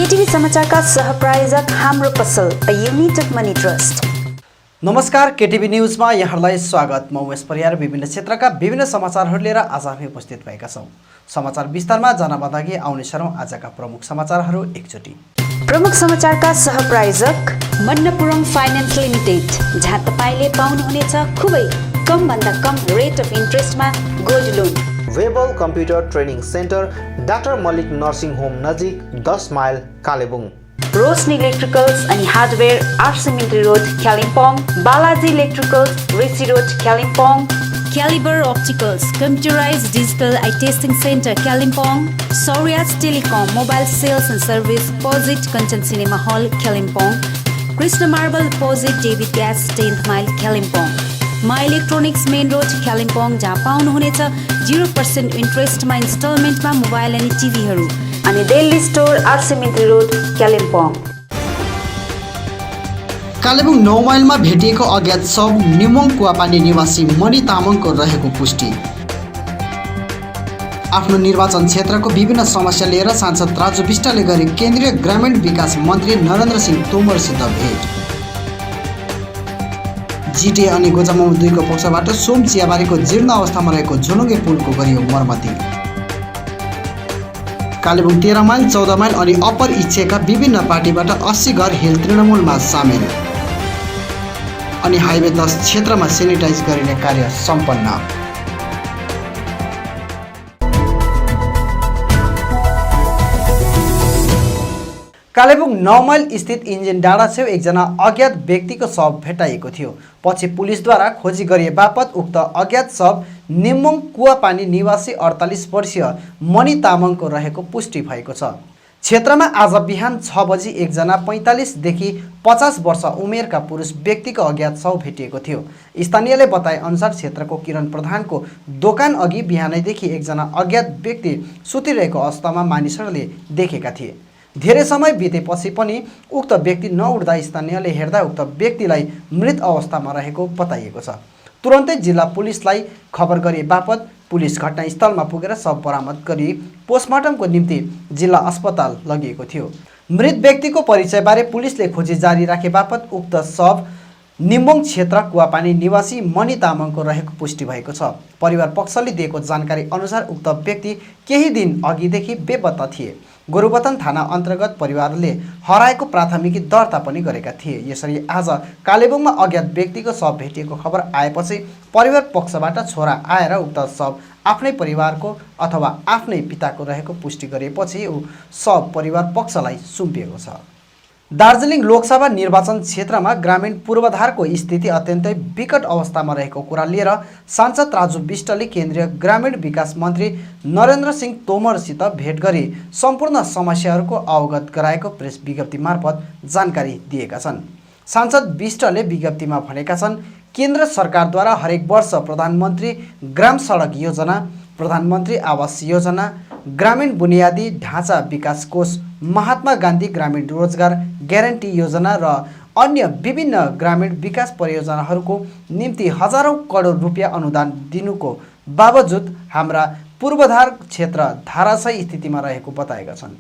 केटीभी समाचारका सहप्रायोजक हाम्रो पसल अ युनिटेड मनी ट्रस्ट। नमस्कार, केटीभी न्यूजमा यहाँलाई स्वागत। म उमेश परियार विभिन्न क्षेत्रका विभिन्न समाचारहरू लिएर आज हामी उपस्थित भएका छौं। समाचार विस्तारमा जानभन्दा अघि आउने छौं आजका प्रमुख समाचारहरू एकचोटी। प्रमुख समाचारका सहप्रायोजक मन्नपुरम फाइनान्स लिमिटेड, जहाँ तपाईले पाउनुहुनेछ खुबै कम भन्दा कम रेट अफ इन्ट्रेस्टमा gold loan. Webel computer training centre, doctor Mallik nursing home नजिक 10 माइल कालेबुङ। रोशनी इलेक्ट्रिकल्स अनि हार्डवेयर, आरसिमिन्ट्री रोड कालिम्पोङ। बालाजी इलेक्ट्रिकल्स, रेसी road Kalimpong. Calibre opticals, computerised digital eye testing centre Kalimpong. सौर्याज telecom, mobile sales and service, opposite Kanchan cinema hall Kalimpong. Krishna marble opposite David gas 10th mile Kalimpong. मा electronics main road Kalimpong, जहाँ पाउनुहुनेछ 0% इन्ट्रेस्टमा इन्स्टलमेन्टमा mobile अनि टिभीहरू। अनि दिल्ली स्टोर, आरसिमिन्ट्री रोड कालिम्पोङ। कालेबुङ 9 माइलमा भेटिएको अज्ञात शव निमोङ कुवापानी निवासी मणि तामाङको रहेको पुष्टि। आफ्नो निर्वाचन क्षेत्रको विभिन्न समस्या लिएर सांसद राजु विष्टले गरे केन्द्रीय ग्रामीण विकास मन्त्री नरेन्द्र सिंह तोमरसित भेट। जिटिए अनि गोजामुमो 2 को पक्षबाट सोम चियाबारीको जीर्ण अवस्थामा रहेको झोलुङ्गे पुलको गरियो मर्मती। कालेबुङ 13 माइल, 14 माइल अनि अप्पर इच्छेका विभिन्न पार्टीबाट 80 घर हिल तृणमूलमा सामेल। अनि हाइवे 10 क्षेत्रमा सेनिटाइज गरिने कार्य सम्पन्न। कालेबुङ 9 माइल स्थित इन्जिन डाँडा छेउ एकजना अज्ञात व्यक्तिको शव भेटाइएको थियो। पछि पुलिसद्वारा खोजी गरिए बापत उक्त अज्ञात शव निमोङ कुवापानी निवासी 48 वर्षीय मणि तामाङको रहेको पुष्टि भएको छ। क्षेत्रमा आज बिहान 6 बजी एकजना 45 देखि 50 वर्ष उमेरका पुरुष व्यक्तिको अज्ञात शव भेटिएको थियो। स्थानीयले बताए अनुसार क्षेत्रको किरण प्रधानको दोकान अघि बिहानैदेखि एकजना अज्ञात व्यक्ति सुतिरहेको अवस्थामा मानिसहरूले देखेका थिए। धेरै समय बितेपछि पनि उक्त व्यक्ति नउठ्दा स्थानीयले हेर्दा उक्त व्यक्तिलाई मृत अवस्थामा रहेको बताइएको छ। तुरन्तै जिल्ला पुलिसलाई खबर गरे बापत पुलिस घटनास्थलमा पुगेर शव बरामद गरी पोस्टमार्टमको निम्ति जिल्ला अस्पताल लगिएको थियो। मृत व्यक्तिको परिचयबारे पुलिसले खोजी जारी राखे बापत उक्त शव निमोङ क्षेत्र कुवापानी निवासी मणि तामाङको रहेको पुष्टि भएको छ। परिवार पक्षले दिएको जानकारी अनुसार उक्त व्यक्ति केही दिन अघिदेखि बेपत्ता थिए। गोरुबथान थाना अन्तर्गत परिवारले हराएको प्राथमिकी दर्ता पनि गरेका थिए। यसरी आज कालेबुङमा अज्ञात व्यक्तिको शव भेटिएको खबर आएपछि परिवार पक्षबाट छोरा आएर उक्त शव आफ्नै परिवारको अथवा आफ्नै पिताको रहेको पुष्टि गरेपछि शव परिवार पक्षलाई सुम्पिएको छ। दार्जिलिङ लोकसभा निर्वाचन क्षेत्रमा ग्रामीण पूर्वाधारको स्थिति अत्यन्तै विकट अवस्थामा रहेको कुरा लिएर सांसद राजु विष्टले केन्द्रीय ग्रामीण विकास मन्त्री नरेन्द्र सिंह तोमरसित भेट गरी सम्पूर्ण समस्याहरूको अवगत गराएको प्रेस विज्ञप्ति मार्फत जानकारी दिएका छन्। सांसद विष्टले विज्ञप्तिमा भनेका छन्, केन्द्र सरकारद्वारा हरेक वर्ष प्रधानमन्त्री ग्राम सडक योजना, प्रधानमन्त्री आवास योजना, ग्रामीण बुनियादी ढाँचा विकास कोष, महात्मा गान्धी ग्रामीण रोजगार ग्यारेन्टी योजना र अन्य विभिन्न ग्रामीण विकास परियोजनाहरूको निम्ति हजारौं करोड रुपियाँ अनुदान दिनुको बावजुद हाम्रा पूर्वाधार क्षेत्र धाराशायी स्थितिमा रहेको बताएका छन्।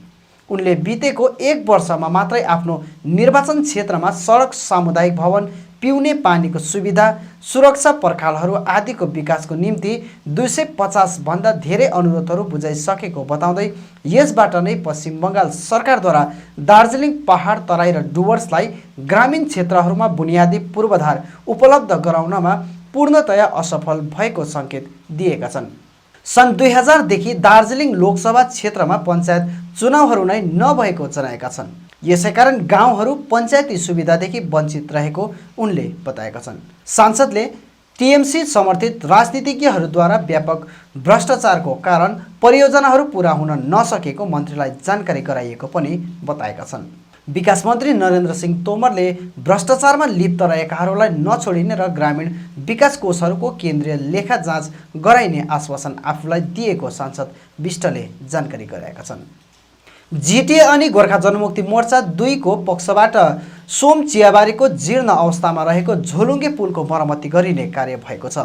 उनले बितेको 1 वर्षमा मात्रै आफ्नो निर्वाचन क्षेत्रमा सडक, सामुदायिक भवन, पिउने पानीको सुविधा, सुरक्षा पर्खालहरू आदिको विकासको निम्ति 250 भन्दा धेरै अनुरोधहरू बुझाइसकेको बताउँदै यसबाट नै पश्चिम बङ्गाल सरकारद्वारा दार्जिलिङ पहाड तराई र डुवर्सलाई ग्रामीण क्षेत्रहरूमा बुनियादी पूर्वाधार उपलब्ध गराउनमा पूर्णतया असफल भएको सङ्केत दिएका छन्। सन् 2000 देखि दार्जिलिङ लोकसभा क्षेत्रमा पञ्चायत चुनावहरू नै नभएको जनाएका छन्। यसैकारण गाउँहरू पञ्चायती सुविधादेखि वञ्चित रहेको उनले बताएका छन्। सांसदले टिएमसी समर्थित राजनीतिज्ञहरूद्वारा व्यापक भ्रष्टाचारको कारण परियोजनाहरू पूरा हुन नसकेको मन्त्रीलाई जानकारी गराइएको पनि बताएका छन्। विकास मन्त्री नरेन्द्र सिंह तोमरले भ्रष्टाचारमा लिप्त रहेकाहरूलाई नछोडिने र ग्रामीण विकास कोषहरूको केन्द्रीय लेखा जाँच गराइने आश्वासन आफूलाई दिएको सांसद विष्टले जानकारी गराएका छन्। जिटिए अनि गोर्खा जनमुक्ति मोर्चा 2 को पक्षबाट सोम चियाबारीको जीर्ण अवस्थामा रहेको झोलुङ्गे पुलको मर्मती गरिने कार्य भएको छ।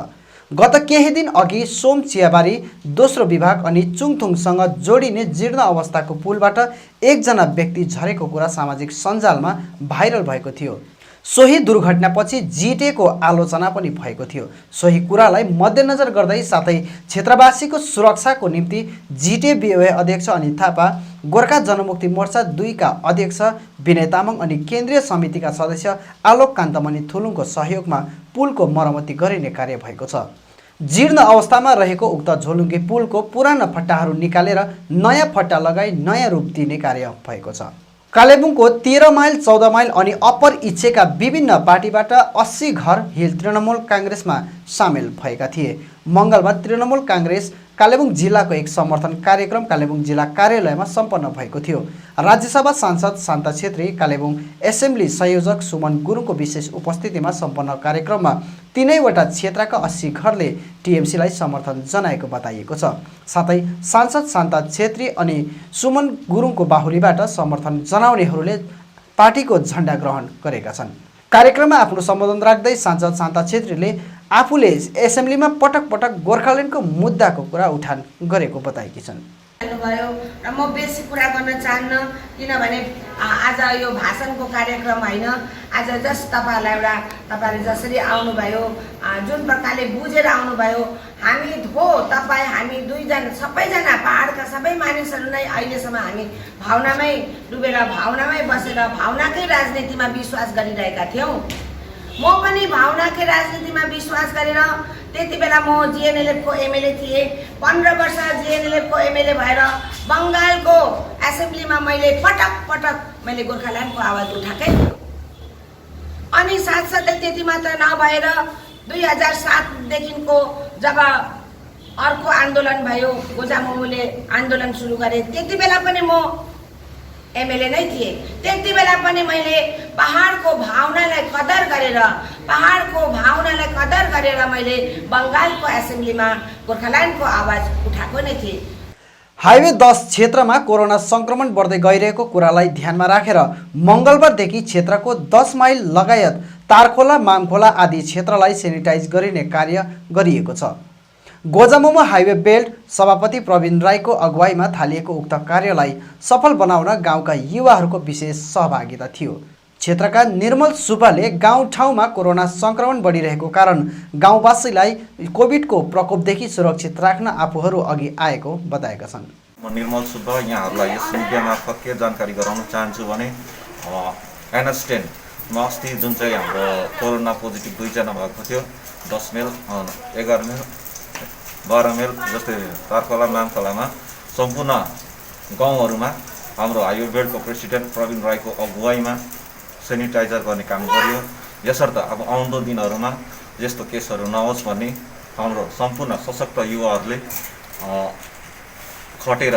गत केही दिन अघि सोम चियाबारी दोस्रो विभाग अनि चुङथुङसँग जोडिने जीर्ण अवस्थाको पुलबाट एकजना व्यक्ति झरेको कुरा सामाजिक सञ्जालमा भाइरल भएको थियो। सोही दुर्घटनापछि जिटिएको आलोचना पनि भएको थियो। सोही कुरालाई मध्यनजर गर्दै साथै क्षेत्रवासीको सुरक्षाको निम्ति जिटिए बिओए अध्यक्ष अनित थापा, गोर्खा जनमुक्ति मोर्चा 2 का अध्यक्ष विनय तामाङ अनि केन्द्रीय समितिका सदस्य आलोक कान्तमणि थुलुङको सहयोगमा पुलको मर्मती गरिने कार्य भएको छ। जीर्ण अवस्थामा रहेको उक्त झोलुङ्गे पुलको पुराना फट्टाहरू निकालेर नयाँ फट्टा लगाई नयाँ रूप दिने कार्य भएको छ। कालेबुङको 13 माइल 14 माइल अनि अप्पर इच्छेका विभिन्न पार्टीबाट 80 घर हिल तृणमूल काङ्ग्रेसमा सामेल भएका थिए। मङ्गलबार तृणमूल काङ्ग्रेस कालेबुङ जिल्लाको एक समर्थन कार्यक्रम कालेबुङ जिल्ला कार्यालयमा सम्पन्न भएको थियो। राज्यसभा सांसद शान्ता छेत्री, कालेबुङ एसेम्ब्ली संयोजक सुमन गुरुङको विशेष उपस्थितिमा सम्पन्न कार्यक्रममा तीनैवटा क्षेत्रका 80 घरले टिएमसीलाई समर्थन जनाएको बताइएको छ। साथै सांसद शान्ता छेत्री अनि सुमन गुरुङको बाहुलीबाट समर्थन जनाउनेहरूले पार्टीको झण्डा ग्रहण गरेका छन्। कार्यक्रममा आफ्नो सम्बोधन राख्दै सांसद शान्ता छेत्रीले आफूले एसेम्ब्लीमा पटक पटक गोर्खाल्यान्डको मुद्दाको कुरा उठान गरेको बताएकी छन्। भयो र म बेसी कुरा गर्न चाहन्न, किनभने आज यो भाषणको कार्यक्रम होइन। आज जस तपाईँले जसरी आउनुभयो, जुन प्रकारले बुझेर आउनुभयो, हामी दुईजना सबैजना पहाडका सबै मानिसहरू नै अहिलेसम्म हामी भावनामै डुबेर भावनामै बसेर भावनाकै राजनीतिमा विश्वास गरिरहेका थियौँ। म पनि भावनाकै राजनीतिमा विश्वास गरेर त्यति बेला म जिएनएलएफको एमएलए थिएँ। 15 वर्ष जिएनएलएफको एमएलए भएर बङ्गालको एसेम्ब्लीमा मैले पटक मैले गोर्खाल्यान्डको आवाज उठाएकै। अनि साथसाथै त्यति मात्र नभएर 2007 देखिको जब अर्को आन्दोलन भयो, गोजामुमुले आन्दोलन सुरु गरे, त्यति बेला पनि म एमएलए नै थिए। त्यति बेला पनि मैले पहाडको भावनालाई कदर गरेर मैले बङ्गालको एसेम्ब्लीमा गोर्खाल्यान्डको आवाज उठाएको नै थिएँ। हाइवे 10 क्षेत्रमा कोरोना संक्रमण बढ्दै गइरहेको कुरालाई ध्यानमा राखेर मङ्गलबारदेखि क्षेत्रको 10 माइल लगायत तारखोला, मामखोला आदि क्षेत्रलाई सेनिटाइज गरिने कार्य गरिएको छ। गोजामुमो हाइवे बेल्ट सभापति प्रवीण राईको अगुवाईमा थालिएको उक्त कार्यलाई सफल बनाउन गाउँका युवाहरूको विशेष सहभागिता थियो। क्षेत्रका निर्मल सुब्बाले गाउँठाउँमा कोरोना संक्रमण बढिरहेको कारण गाउँवासीलाई कोभिडको प्रकोपदेखि सुरक्षित राख्न आफूहरू अघि आएको बताएका छन्। म निर्मल सुब्बा यहाँहरूलाई यस मिडिया मार्फत के जानकारी गराउन चाहन्छु भने एनएस10मा अस्ति जुन चाहिँ हाम्रो कोरोना पोजिटिभ 2 जना भएको थियो, 10 माइल, 11 माइल, 12 माइल जस्तै तारखोला, मामखोलामा सम्पूर्ण गाउँहरूमा हाम्रो हाइवे बेल्टको प्रेसिडेन्ट प्रवीण राईको अगुवाईमा सेनिटाइजर गर्ने काम गरियो। यसर्थ अब आउँदो दिनहरूमा यस्तो केसहरू नहोस् भन्ने हाम्रो सम्पूर्ण सशक्त युवाहरूले खटेर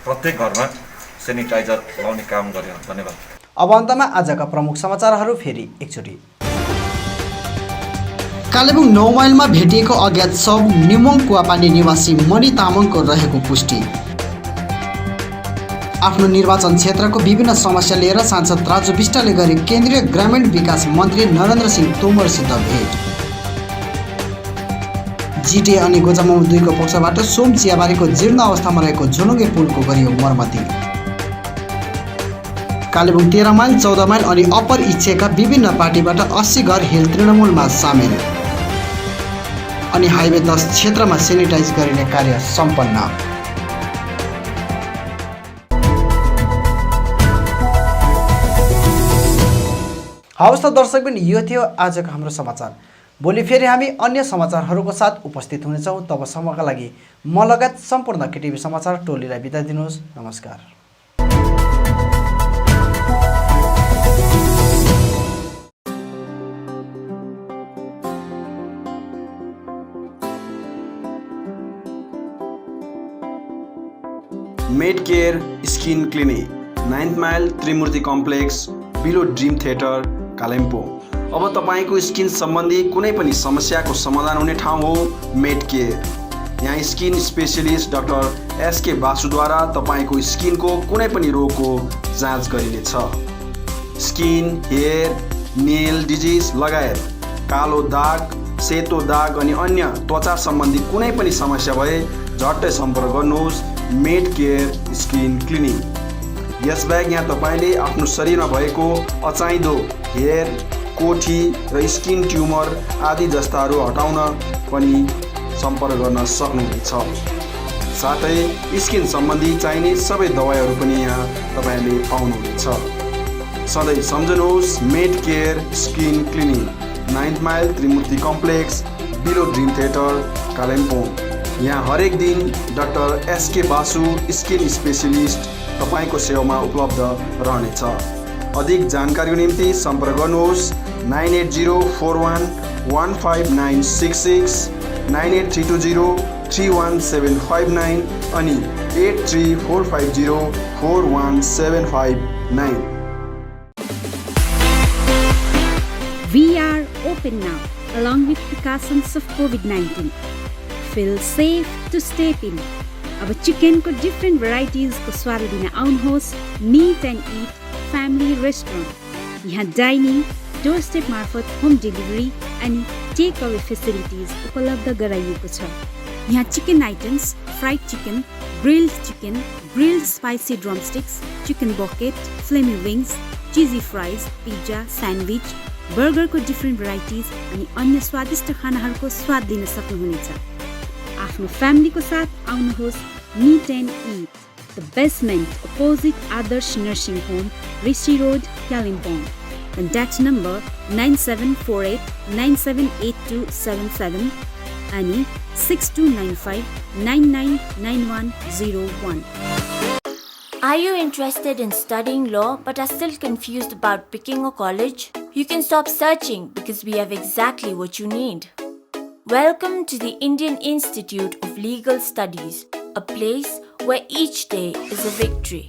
प्रत्येक घरमा सेनिटाइजर लाउने काम गर्यो। धन्यवाद। अब अन्तमा आजका प्रमुख समाचारहरू फेरि एकचोटि। कालेबुङ 9 माइलमा भेटिएको अज्ञात शव निमोङ कुवापानी निवासी मणि तामाङको रहेको पुष्टि। आफ्नो निर्वाचन क्षेत्रको विभिन्न समस्या लिएर सांसद राजु विष्टले गरे केन्द्रीय ग्रामीण विकास मन्त्री नरेन्द्र सिंह तोमरसित भेट। जिटिए अनि गोजामुमो 2 को पक्षबाट सोम चियाबारीको जीर्ण अवस्थामा रहेको झोलुङ्गे पुलको गरियो मर्मती। कालेबुङ 13 माइल 14 माइल अनि अप्पर इच्छेका विभिन्न पार्टीबाट 80 घर हिल तृणमूलमा सामेल। अनि हाइवे 10 क्षेत्रमा सेनिटाइज गरिने कार्य सम्पन्न। हवस् त दर्शकबिन, यो थियो आजको हाम्रो समाचार। भोलि फेरि हामी अन्य समाचारहरूको साथ उपस्थित हुनेछौँ। तबसम्मका लागि म लगायत सम्पूर्ण केटिभी समाचार टोलीलाई बिदा दिनुहोस्। नमस्कार। Med care skin clinic, 9th mile Trimurti complex, below dream theatre, Kalimpong. अब तपाईँको स्किन सम्बन्धी कुनै पनि समस्याको समाधान हुने ठाउँ हो मेड केयर। यहाँ स्किन स्पेशलिस्ट डाक्टर एसके बासुद्वारा तपाईँको स्किनको कुनै पनि रोगको जाँच गरिनेछ। स्किन, हेयर, नेल डिजिज लगायत कालो दाग, सेतो दाग अनि अन्य त्वचा सम्बन्धी कुनै पनि समस्या भए झट्टै सम्पर्क गर्नुहोस् मेड केयर स्किन क्लिनिक। यसबाहेक यहाँ तपाईँले आफ्नो शरीरमा भएको अचाहिँदो हेयर, कोठी र स्किन ट्युमर आदि जस्ताहरू हटाउन पनि सम्पर्क गर्न सक्नुहुनेछ। साथै स्किन सम्बन्धी चाहिने सबै दबाईहरू पनि यहाँ तपाईँले पाउनुहुनेछ। सधैँ सम्झनुहोस् med care skin clinic, 9th mile Trimurti complex, below dream theatre, Kalimpong. यहाँ हरेक दिन doctor S K Basu skin specialist तपाईँको सेवामा उपलब्ध रहनेछ। अधिक जानकारीको निम्ति सम्पर्क गर्नुहोस् 9804115966, 9832031759 अनि 8345041759। We are open now, along with precautions of COVID-19. Feel safe to step in. अब चिकनको डिफ्रेन्ट भेराइटिजको स्वाद लिन आउनुहोस् meet and eat family restaurant. यहाँ डाइनिङ, डोरस्टेप मार्फत होम डेलिभरी अनि टेक अवे फेसिलिटिज उपलब्ध गराइएको छ। यहाँ chicken items, fried chicken, grilled spicy drumsticks, chicken bucket, flamy wings, cheesy fries, pizza, sandwich, बर्गरको डिफ्रेन्ट भेराइटिज अनि अन्य स्वादिष्ट खानाहरूको स्वाद लिन सक्नुहुनेछ। आफ्नो फ्यामिलीको साथ आउनुहोस् meet and eat, the basement opposite Adarsh nursing home, Rishi road, Kalimpong. Contact number 9748978277 अनि 6295999101। Are you interested in studying law but are still confused about picking a college? You can stop searching because we have exactly what you need. Welcome to the Indian Institute of Legal Studies, a place where each day is a victory.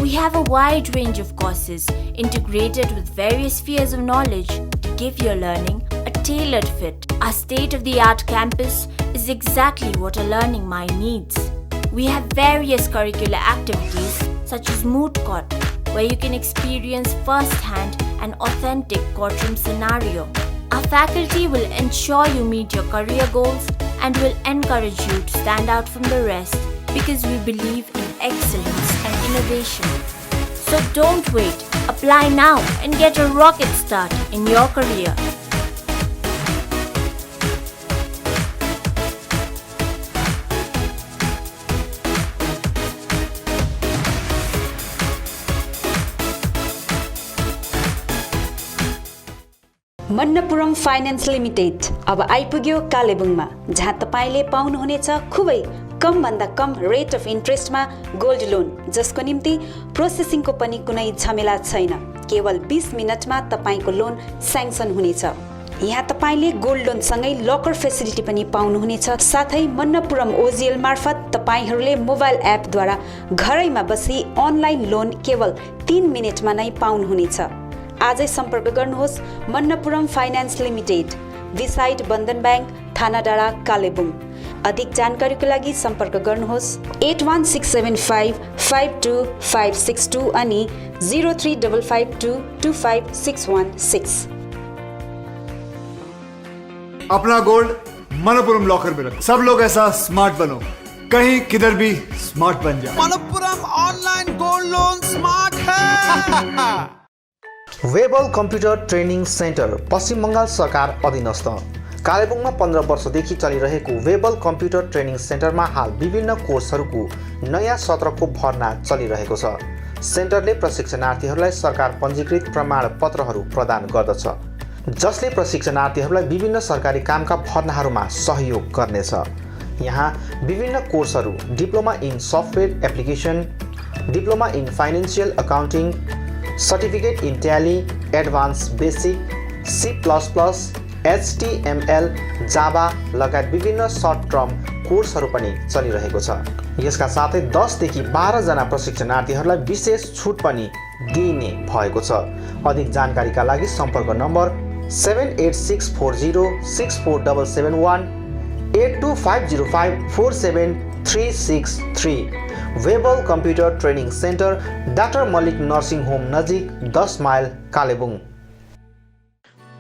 We have a wide range of courses integrated with various spheres of knowledge to give your learning a tailored fit. Our state-of-the-art campus is exactly what a learning mind needs. We have various curricular activities such as moot court, where you can experience first-hand an authentic courtroom scenario. Our faculty will ensure you meet your career goals and will encourage you to stand out from the rest because we believe in excellence and innovation. So don't wait, apply now and get a rocket start in your career. Manappuram finance limited अब आइपुग्यो कालेबुङमा, जहाँ तपाईँले पाउनुहुनेछ खुबै कमभन्दा कम rate of इन्ट्रेस्टमा गोल्ड लोन, जसको निम्ति प्रोसेसिङको पनि कुनै झमेला छैन। केवल 20 मिनटमा तपाईँको लोन स्याङ्सन हुनेछ। यहाँ तपाईँले गोल्ड लोनसँगै लकर फेसिलिटी पनि पाउनुहुनेछ। साथै मन्नपुरम ओजिएल मार्फत तपाईँहरूले मोबाइल एपद्वारा घरैमा बसी अनलाइन लोन केवल 3 मिनटमा नै पाउनुहुनेछ। आजै सम्पर्क गर्नुहोस् मन्नपुरम फाइनान्स लिमिटेड, बिसाइड बन्धन ब्याङ्क, थाना डाँडा, कालेबुङ। अधिक जानकारीको लागि सम्पर्क गर्नुहोस् 8167552562 अनि 0355225616। अपना गोल्ड मनपुरम लॉकर में रखो। सब लोग ऐसा स्मार्ट बनो, कहीं किधर भी स्मार्ट बन जाए। Manappuram online gold loan smart है। वेबल कम्प्युटर ट्रेनिङ सेन्टर पश्चिम बङ्गाल सरकार अधीनस्थ कालेबुङमा 15 वर्षदेखि चलिरहेको वेबल कम्प्युटर ट्रेनिङ सेन्टरमा हाल विभिन्न कोर्सहरूको नयाँ सत्रको भर्ना चलिरहेको छ। सेन्टरले प्रशिक्षणार्थीहरूलाई सरकार पञ्जीकृत प्रमाणपत्रहरू प्रदान गर्दछ, जसले प्रशिक्षणार्थीहरूलाई विभिन्न सरकारी कामका भर्नाहरूमा सहयोग गर्नेछ। यहाँ विभिन्न कोर्सहरू diploma in software application, diploma in financial accounting, certificate in tally, advance basic, C++, HTML, Java लगायत विभिन्न सर्ट टर्म कोर्सहरू पनि चलिरहेको छ। यसका साथै 10 देखि 12 जना प्रशिक्षणार्थीहरूलाई विशेष छुट पनि दिइने भएको छ। अधिक जानकारीका लागि सम्पर्क number 7864064771, 8250547363। Webel computer training centre, doctor Mallik nursing home नजिक, 10 माइल, कालेबुङ।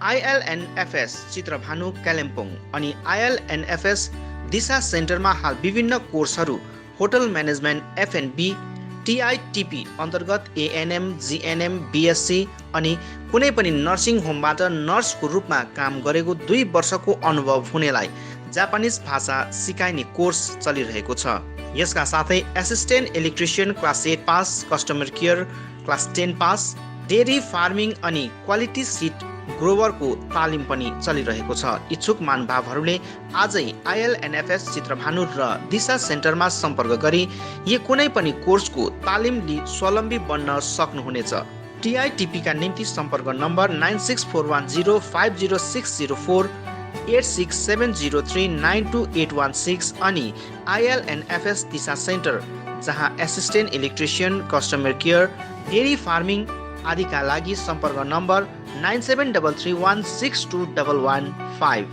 ILNFS चित्रभानु कालिम्पोङ अनि ILNFS दिशा सेन्टरमा हाल विभिन्न कोर्सहरू होटल म्यानेजमेन्ट F&B TITP अन्तर्गत ANM, GNM, BSc अनि कुनै पनि नर्सिङ होमबाट नर्सको रूपमा काम गरेको 2 वर्षको अनुभव हुनेलाई जापानिज भाषा सिकाइने कोर्स चलिरहेको छ। यसका साथै assistant electrician class 8 pass, customer care class 10 pass, dairy farming अनि क्वालिटी सिट ग्रोवरको तालिम पनि चलिरहेको छ। इच्छुक महानुभावहरूले आजै ILNFS चित्रभानु र दिशा सेन्टरमा सम्पर्क गरी यो कुनै पनि कोर्सको तालिम लिई स्वावलम्बी बन्न सक्नुहुनेछ। TITP का निम्ति सम्पर्क नम्बर 9641050604, 8670392816 अनि ILNFS दिशा सेन्टर जहाँ assistant electrician, customer care, dairy farming आदिका लागि सम्पर्क number 9733162115।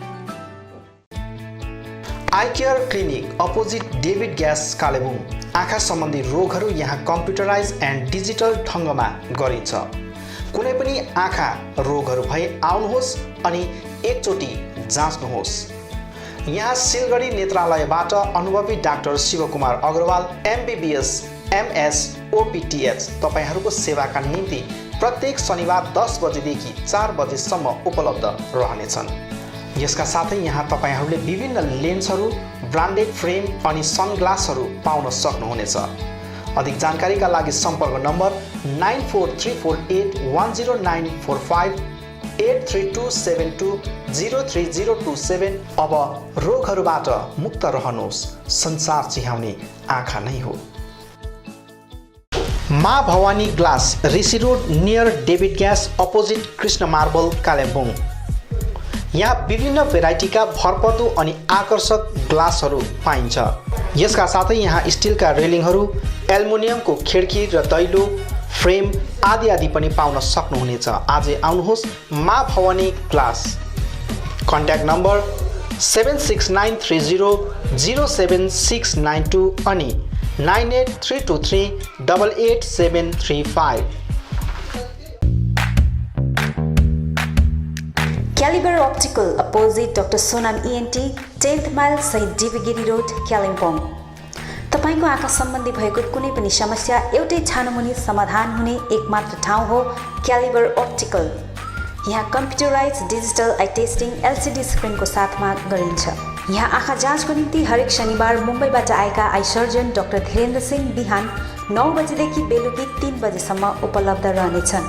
I care clinic opposite David gas Kalimpong. आँखा सम्बन्धी रोगहरू यहाँ कम्प्युटराइज एन्ड डिजिटल ढङ्गमा गरिन्छ। कुनै पनि आँखा रोगहरू भए आउनुहोस् अनि एकचोटि जाँच्नुहोस्। यहाँ सिलगढी नेत्रालयबाट अनुभवी doctor Shivkumar Agrawal MBBS MS OPTH तपाईहरूको सेवाका निम्ति प्रत्येक शनिबार 10 बजेदेखि 4 बजेसम्म उपलब्ध रहनेछन्। यसका साथै यहाँ तपाईहरूले विभिन्न लेन्सहरू, ब्रान्डेड फ्रेम अनि सनग्लासहरू पाउन सक्नुहुनेछ। अधिक जानकारीका लागि सम्पर्क नम्बर 9434810945, 8327203027। अब रोगहरूबाट मुक्त रहनुहोस्, संसार चिहाउने आँखा नै हो। Maa Bhawani glass, Rishi road near David gas opposite Krishna marble Kalimpong. यहाँ विभिन्न भेराइटीका भरपर्दो अनि आकर्षक ग्लासहरू पाइन्छ। यसका साथै यहाँ स्टिलका रेलिङहरू, एल्युमिनियमको खिड्की र दैलो फ्रेम आदि पनि पाउन सक्नुहुनेछ। आजै आउनुहोस् माँ भवानी ग्लास। कन्ट्याक्ट नम्बर 7693007692 अनि 9832388735। Caliber Optical opposite Dr. Sonam ENT 10th mile Saint Divigiri Road Kalimpong. तपाईको आँखा सम्बन्धी भएको कुनै पनि समस्या एउटै छानोमुनि समाधान हुने एकमात्र ठाउँ हो Caliber Optical। यहाँ computerise digital eye testing LCD स्क्रिनको साथमा गरिन्छ। यहाँ आँखा जाँचको निम्ति हरेक शनिबार मुम्बईबाट आएका eye surgeon doctor Dhirendra Singh बिहान 9 बजेदेखि बेलुकी 3 बजेसम्म उपलब्ध रहनेछन्,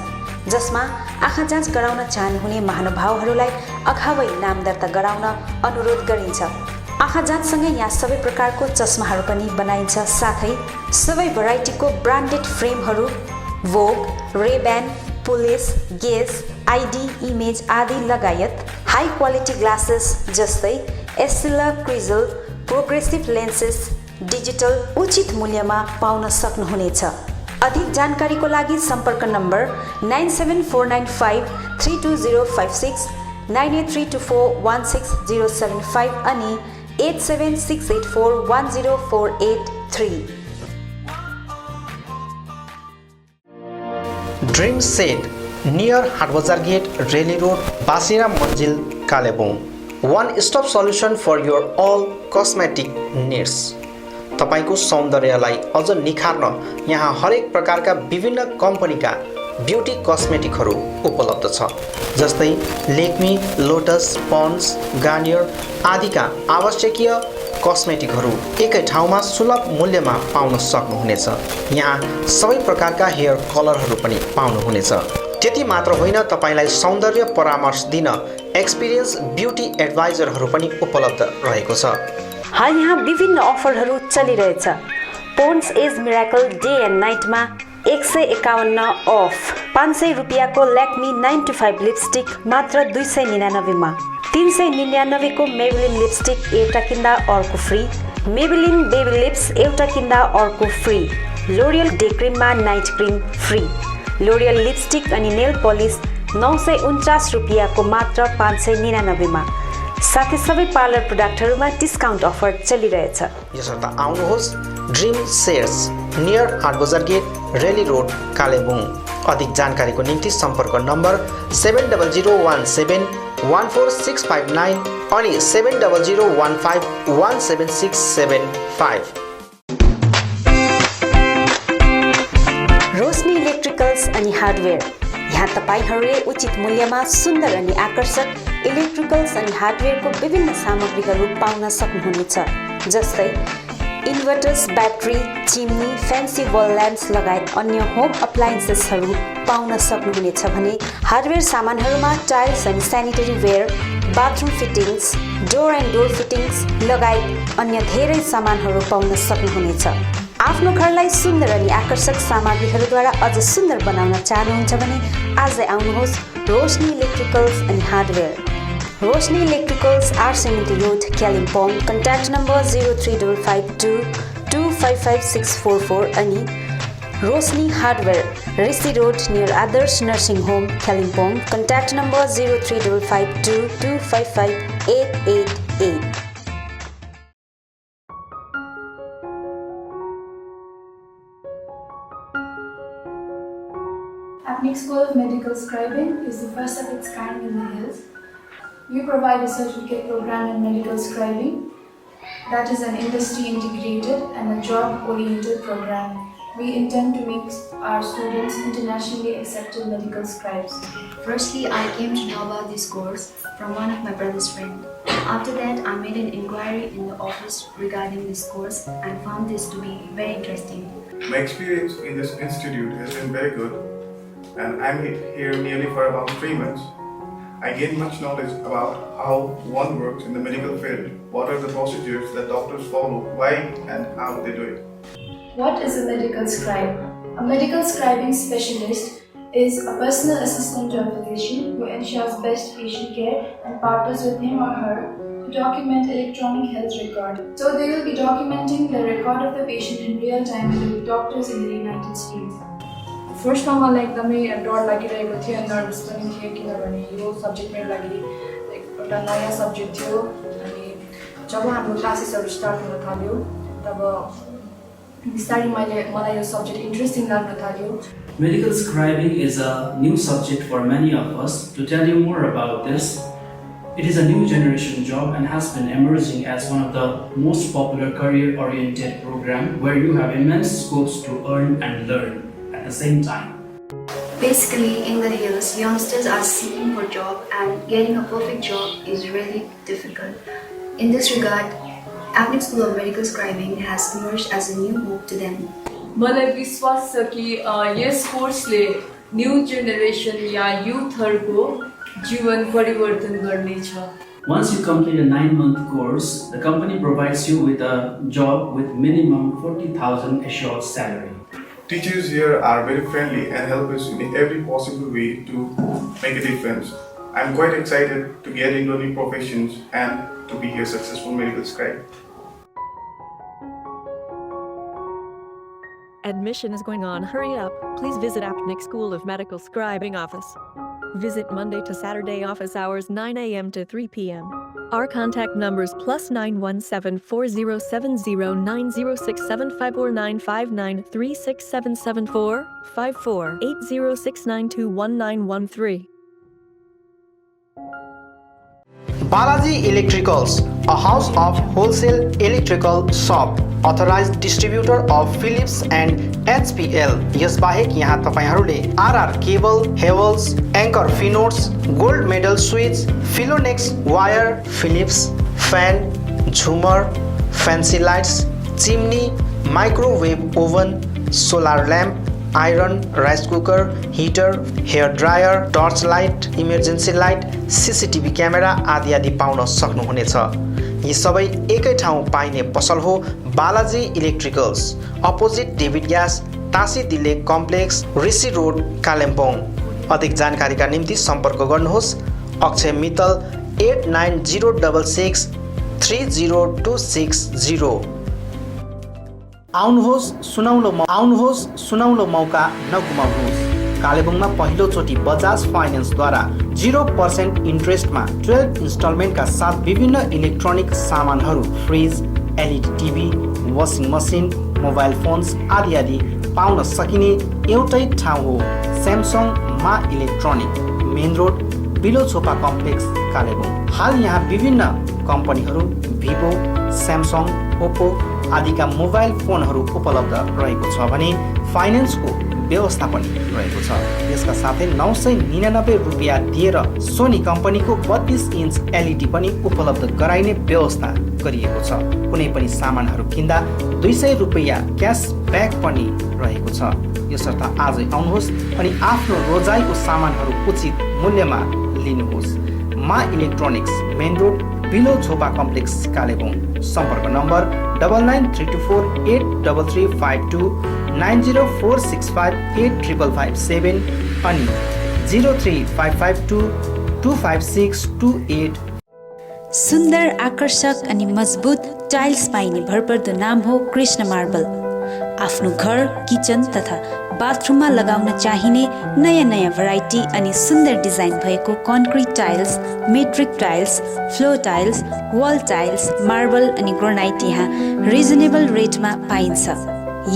जसमा आँखा जाँच गराउन चाहनुहुने महानुभावहरूलाई अगावै नाम दर्ता गराउन अनुरोध गरिन्छ। आँखा जाँचसँगै यहाँ सबै प्रकारको चस्माहरू पनि बनाइन्छ, साथै सबै भेराइटीको ब्रान्डेड फ्रेमहरू भोग, रेब्यान, पुलिस, गेज, आइडी, इमेज आदि लगायत हाई क्वालिटी ग्लासेस जस्तै एस्सिला, क्रिजल, प्रोग्रेसिभ लेन्सेस डिजिटल उचित मूल्यमा पाउन सक्नुहुनेछ। अधिक जानकारीको लागि सम्पर्क नम्बर 9749532056, 9832416075 अनि 8768410483। Dream set near हाटबजार get, Reli road, बासिरा Manjil Kalimpong. One stop solution for your all cosmetic needs। तपाईको सौन्दर्यलाई अझ निखार्न यहाँ हरेक प्रकारका विभिन्न कम्पनीका ब्युटी कस्मेटिकहरू उपलब्ध छ, जस्तै लेक्मी, लोटस, पन्ड्स, गार्नियर आदिका आवश्यकीय कस्मेटिकहरू एकै ठाउँमा सुलभ मूल्यमा पाउन सक्नुहुनेछ। यहाँ सबै प्रकारका हेयर कलरहरू पनि पाउनुहुनेछ। त्यति मात्र होइन, तपाईलाई सौन्दर्य परामर्श दिन एक्सपिरियन्स ब्युटी एडभाइजरहरू पनि उपलब्ध रहेको छ। हाल यहाँ विभिन्न अफरहरू चलिरहेछ। Pond's age miracle day and नाइटमा 151 अफ, 500 रुपियाँको ल्याक्मी 9 to 5 लिपस्टिक मात्र 299 मा, 399 को मेबेलिन लिपस्टिक एउटा किन्दा अर्को फ्री, मेबेलिन बेबी लिप्स एउटा किन्दा अर्को फ्री, लोरियल डे क्रिममा night cream free, L'Oreal lipstick अनि नेल पलिस 949 रुपियाँको मात्र 599 मा, साथै सबै पार्लर प्रोडक्टहरूमा डिस्काउन्ट अफर चलिरहेछ। यसर्थ आउनुहोस् ड्रिम सेट्स नियर हाटबजार गेट, रेली रोड कालेबुङ। अधिक जानकारीको निम्ति सम्पर्क नम्बर 7001714659 अनि 7001517675। रोशनी इलेक्ट्रिकल्स अनि हार्डवेयर। यहाँ तपाईहरूले उचित मूल्यमा सुन्दर अनि आकर्षक इलेक्ट्रिकल्स अनि हार्डवेयरको विभिन्न सामग्रीहरू पाउन सक्नुहुनेछ, जस्तै इन्भर्टर्स, ब्याट्री, चिम्नी, फ्यान्सी वल ल्याम्प्स लगायत अन्य होम अप्लायन्सेसहरू पाउन सक्नुहुनेछ भने हार्डवेयर सामानहरूमा टाइल्स अनि sanitary ware, bathroom fittings, door and door fittings लगायत अन्य धेरै सामानहरू पाउन सक्नुहुनेछ। आफ्नो घरलाई सुन्दर अनि आकर्षक सामग्रीहरूद्वारा अझ सुन्दर बनाउन चाहनुहुन्छ भने आजै आउनुहोस् रोशनी इलेक्ट्रिकल्स अनि हार्डवेयर। रोशनी इलेक्ट्रिकल्स, आर सेमेन्टी रोड, कालिम्पोङ। कन्ट्याक्ट नम्बर 03552255644 अनि Roshni hardware, Rishi road near Adarsh nursing home, Kalimpong. Contact number 03552255888। Apnic School of Medical Scribing is the first of its kind in the hills. We provide a certificate program in medical scribing that is an industry integrated and a job oriented program. We intend to make our students internationally accepted medical scribes. Firstly, I came to know about this course from one of my brother's friends. After that, I made an inquiry in the office regarding this course and found this to be very interesting. My experience in this institute has been very good, and I'm here nearly for about 3 months. I gained much knowledge about how one works in the medical field, what are the procedures that doctors follow, why and how they do it. What is a medical scribe? A medical scribing specialist is a personal assistant to a physician who ensures best patient care and partners with him or her to document electronic health record. So they will be documenting the record of the patient in real time with doctors in the United States. फर्स्टमा मलाई एकदमै डर लागिरहेको थियो, nervous पनि थियो, किनभने यो सब्जेक्ट मेरो लागि एउटा नयाँ सब्जेक्ट थियो। अनि जब हाम्रो क्लासेसहरू स्टार्ट हुन थाल्यो तब बिस्तारै मलाई यो सब्जेक्ट इन्ट्रेस्टिङ लाग्न थाल्यो। Medical scribing is a new subject for many of us. To tell you more about this, it is a new generation job and has been emerging as one of the most popular career-oriented program where you have immense scopes to earn and learn at the same time. Basically, in the hills, youngsters are seeking for job and getting a perfect job is really difficult. In this regard, Apnic School of Medical Scribing has emerged as a new hope to them. मलाई विश्वास छ कि यस कोर्सले new generation या युथहरुको जीवन परिवर्तन गर्नेछ। Once you complete a 9-month course, the company provides you with a job with minimum 40,000 assured salary. Teachers here are very friendly and help us in every possible way to make a difference. I'm quite excited to get into new professions and to be a successful medical scribe. Admission is going on. Hurry up. Please visit Apnic School of Medical Scribing office. Visit Monday to Saturday office hours 9 a.m. to 3 p.m. Our contact numbers +91740709549593677454806921913. Balaji Electricals, a house of wholesale electrical shop, authorized distributor of Philips and HPL. यसबाहेक यहाँ तपाईहरुले RR cable, Havels, Anchor Finotes, Gold Medal Switch, Philonex Wire, Philips, Fan, Zoomer, Fancy Lights, Chimney, Microwave Oven, Solar Lamp, Iron, Rice Cooker, Heater, Hair Dryer, Torch Light, Emergency Light, CCTV Camera आदि आदि पाउन सक्नुहुनेछ। यी सबै एकै ठाउँ पाइने पसल हो Balaji electricals, opposite David gas, Tashi दिले कम्प्लेक्स, ऋषि रोड, कालिम्पोङ। अधिक जानकारीका निम्ति सम्पर्क गर्नुहोस् अक्षय मित्तल 8906630260। आउनुहोस् सुनौलो मौका नगुमाउनुहोस्। कालेबुङमा पहिलोचोटि बजाज फाइनेन्सद्वारा 0% इन्ट्रेस्टमा 12 इन्स्टलमेन्टका साथ विभिन्न इलेक्ट्रोनिक सामानहरू, fridge, LED TV, washing machine, mobile phones आदि आदि पाउन सकिने एउटै ठाउँ हो। Samsung Maa electronic main road बिलोछोपा कम्प्लेक्स कालेबुङ। हाल यहाँ विभिन्न कम्पनीहरू भिभो, स्यामसङ, ओप्पो आदिका मोबाइल फोनहरू उपलब्ध रहेको छ भने फाइनेन्सको व्यवस्था पनि रहेको छ। यसका साथै 999 रुपियाँ दिएर सोनी कम्पनीको 32 इन्च एलइडी पनि उपलब्ध गराइने व्यवस्था गरिएको छ। कुनै पनि सामानहरू किन्दा 200 रुपियाँ क्यासब्याक पनि रहेको छ। यसर्थ आजै आउनुहोस् अनि आफ्नो रोजाइको सामानहरू उचित मूल्यमा लिनुहोस्। मा इलेक्ट्रोनिक्स मेन रोड बिलोछोपा कम्प्लेक्स कालेबुङ। सम्पर्क नम्बर 99348335 9046585557 अनि 03552256288। सुन्दर, आकर्षक अनि मजबुत टाइल्स पाइने भरपर्दो नाम हो कृष्ण मार्बल। आफ्नो घर, किचन तथा बाथरुममा लगाउन चाहिने नयाँ नयाँ भेराइटी अनि सुन्दर डिजाइन भएको concrete tiles, metric tiles, floor tiles, wall tiles, marble अनि ग्रेनाइट यहाँ रिजनेबल रेटमा पाइन्छ।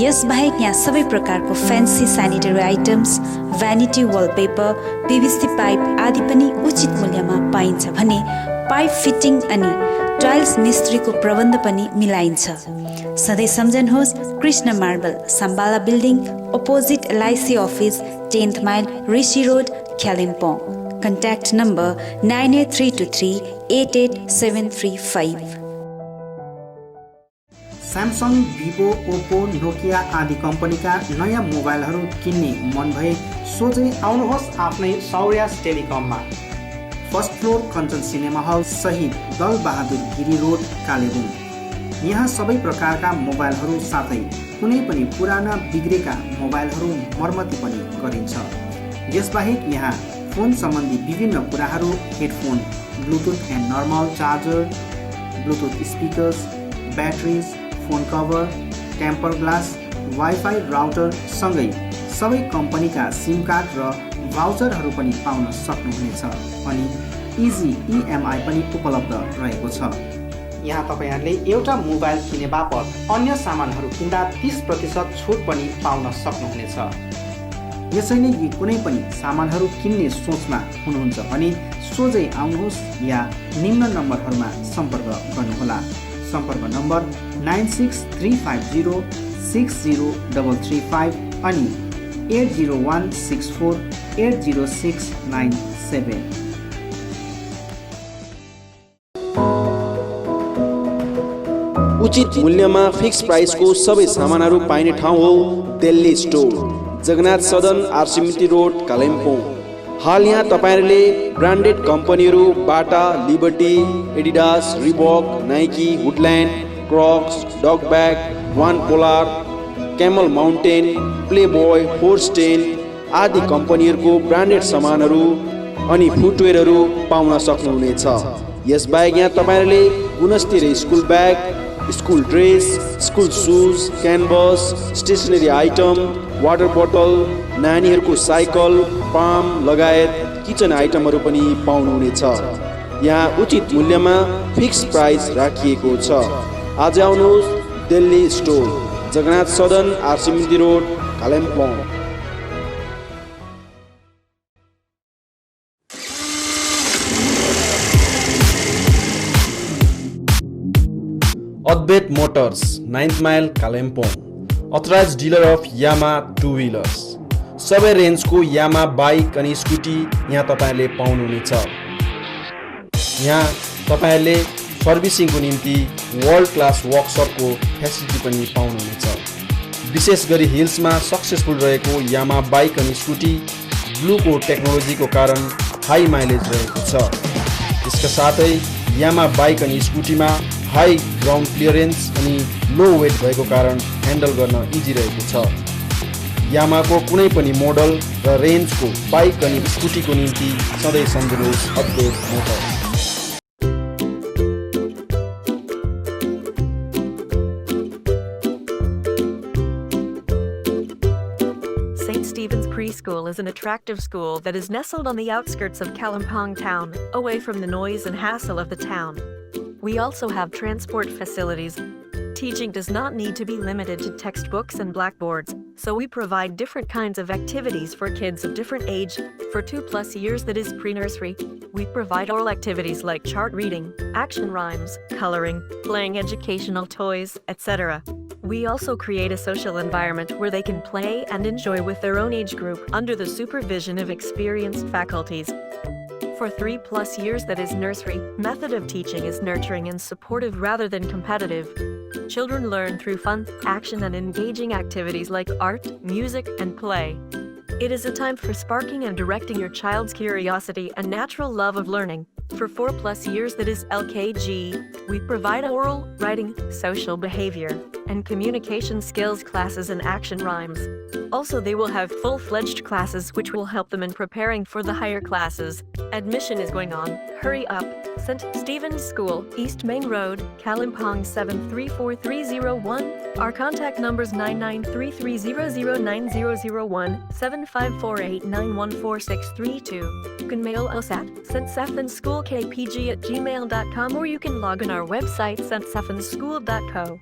यसबाहेक यहाँ सबै प्रकारको fancy sanitary items, vanity wallpaper, PVC pipe आदि पनि उचित मूल्यमा पाइन्छ भने पाइप फिटिङ अनि टाइल्स मिस्त्रीको प्रबन्ध पनि मिलाइन्छ। सधैँ सम्झनुहोस् Krishna marble, Sambala building opposite LIC office, 10th mile, Rishi road, Kalimpong. Contact number 98323 88735। Samsung, Vivo, Oppo, Nokia आदि कम्पनीका नयाँ मोबाइलहरू किन्ने मन भए सोझै आउनुहोस् आफ्नै सौर्यास टेलिकममा। First floor Kanchan cinema hall सहित दल बहादुर गिरी रोड, कालेबुङ। यहाँ सबै प्रकारका मोबाइलहरू साथै कुनै पनि पुराना बिग्रेका मोबाइलहरू मर्मती पनि गरिन्छ। यसबाहेक यहाँ फोन सम्बन्धी विभिन्न कुराहरू, headphone, bluetooth and normal charger, bluetooth speakers, batteries, phone cover, temper glass, wifi router सँगै सबै कम्पनीका सिम कार्ड र भाउचरहरू पनि पाउन सक्नुहुनेछ अनि इजी इएमआई पनि उपलब्ध रहेको छ। यहाँ तपाईँहरूले एउटा मोबाइल किने बापत अन्य सामानहरू किन्दा 30% छुट पनि पाउन सक्नुहुनेछ। यसैले यी कुनै पनि सामानहरू किन्ने सोचमा हुनुहुन्छ भने सोझै आउनुहोस् या निम्न नम्बरहरूमा सम्पर्क गर्नुहोला। सम्पर्क नम्बर 96350 60335 अनि 80164 80697। उचित मूल्यमा फिक्स प्राइसको सबै सामानहरू पाइने ठाउँ हो दिल्ली स्टोर, जगन्नाथ सदन, आरसीमिटी रोड, कालिम्पोङ। हाल यहाँ तपाईँहरूले ब्रान्डेड कम्पनीहरू Bata, Liberty, Adidas, Reebok, Nike, Woodland, Crocs, डग ब्याग, वान पोलार, क्यामल माउन्टेन, प्लेबोय, फोर्स्टेन आदि कम्पनीहरूको ब्रान्डेड सामानहरू अनि फुटवेयरहरू पाउन सक्नुहुनेछ। यसबाहेक यहाँ तपाईँहरूले गुणस्तरीय school bag, school dress, school shoes, canvas, stationery item, water बोतल, नानीहरूको साइकल, पाम लगायत किचन आइटमहरू पनि पाउनुहुनेछ। यहाँ उचित मूल्यमा फिक्स प्राइस राखिएको छ। आज आउनुहोस् दिल्ली स्टोर, जगन्नाथ सदन, आरसीमिटी road, Kalimpong. Advaita motors, 9th mile, Kalimpong. Authorised dealer of Yamaha two wheelers. सबै रेन्जको यामा बाइक अनि स्कुटी यहाँ तपाईँहरूले पाउनुहुनेछ। यहाँ तपाईँहरूले सर्भिसिङको निम्ति वर्ल्ड क्लास वर्कसपको फेसिलिटी पनि पाउनुहुनेछ। विशेष गरी हिल्समा सक्सेसफुल रहेको यामा बाइक अनि स्कुटी ब्लूको टेक्नोलोजीको कारण हाई माइलेज रहेको छ। यसका साथै यामा बाइक अनि स्कुटीमा हाई ग्राउन्ड क्लियरेन्स अनि लो वेट भएको कारण ह्यान्डल गर्न इजी रहेको छ। यामाको कुनै पनि मोडल र रेन्जको बाइक अनि स्कुटीको निम्ति सधैँ सम्झनुहोस् अद्वैत Motors. St. Stephen's Preschool is an attractive school that is nestled on the outskirts of Kalimpong town, away from the noise and hassle of the town. We also have transport facilities. Teaching does not need to be limited to textbooks and blackboards. so we provide different kinds of activities for kids of different age. For 2+ years, that is pre-nursery, we provide oral activities like chart reading, action rhymes, coloring, playing educational toys, etc. We also create a social environment where they can play and enjoy with their own age group under the supervision of experienced faculties. For 3+ years, that is nursery, method of teaching is nurturing and supportive rather than competitive. Children learn through fun, action and engaging activities like art, music and play. It is a time for sparking and directing your child's curiosity and natural love of learning. For 4+ years, that is LKG, we provide oral, writing, social behavior, and communication skills classes and action rhymes. Also, they will have full-fledged classes which will help them in preparing for the higher classes. Admission is going on. Hurry up! St. Stephen's School, East Main Road, Kalimpong 734301. Our contact numbers 9933009001, 7548914632. You can mail us at ststephensschoolkpg@gmail.com, or you can log on our website ststephensschool.co.